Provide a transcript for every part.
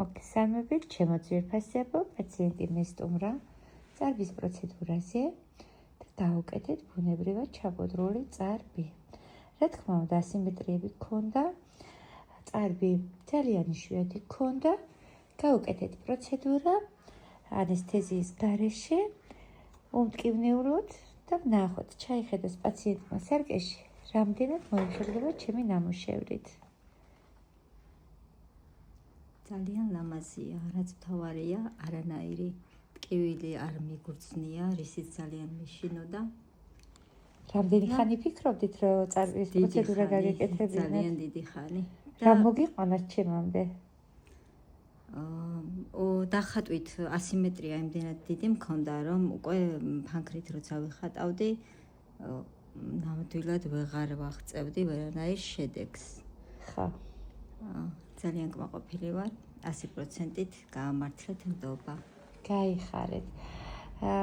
მოგესალმებით, ჩემო ძვირფასებო, პაციენტი მესტუმრა წარბის პროცედურაზე და დავუკეთეთ ბუნებრივად ჩაბოდრული წარბი. რა თქმა უნდა, ასიმეტრიები გქონდა, წარბი ძალიან იშვიათი გქონდა, გავუკეთეთ პროცედურა ანესთეზიის გარეშე, უმტკივნეულოდ და ვნახოთ, ჩაიხედოს პაციენტმა სარკეში, რამდენად მოიხერხება ჩემი ნამუშევრით. ძალიან ლამაზია, რაც მთავარია, არანაირი ტკივილი არ მიგურძნია, რისიც ძალიან მეშინოდა. რამდენი ხანი ფიქრობდით, რომ წარბის პროცედურა გაგეკეთებინათ? ძალიან დიდი ხანი. რა მოგიყვანათ ჩემამდე? დახატვით ასიმეტრია იმდენად დიდი მქონდა, რომ უკვე ფანქრით როცა ვიხატავდი, ნამდვილად ვეღარ ვაღწევდი ვერანაირ შედეგს. ხო. ძალიან კმაყოფილი ვარ, 100%-ით გაამართლეთ ნდობა. გაიხარეთ.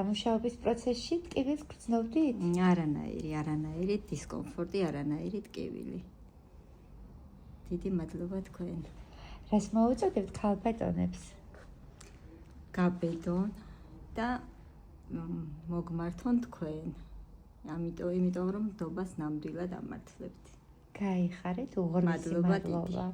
მუშაობის პროცესში ტკივილს გრძნობდით? არანაირი დისკომფორტი, არანაირი ტკივილი. დიდი მადლობა თქვენ. რას მოუწოდებთ ქალბატონებს? გაბედონ და მოგმართონ თქვენ. იმიტომ რომ ნდობას ნამდვილად ამართლებთ. გაიხარეთ, უღრმესი მადლობა.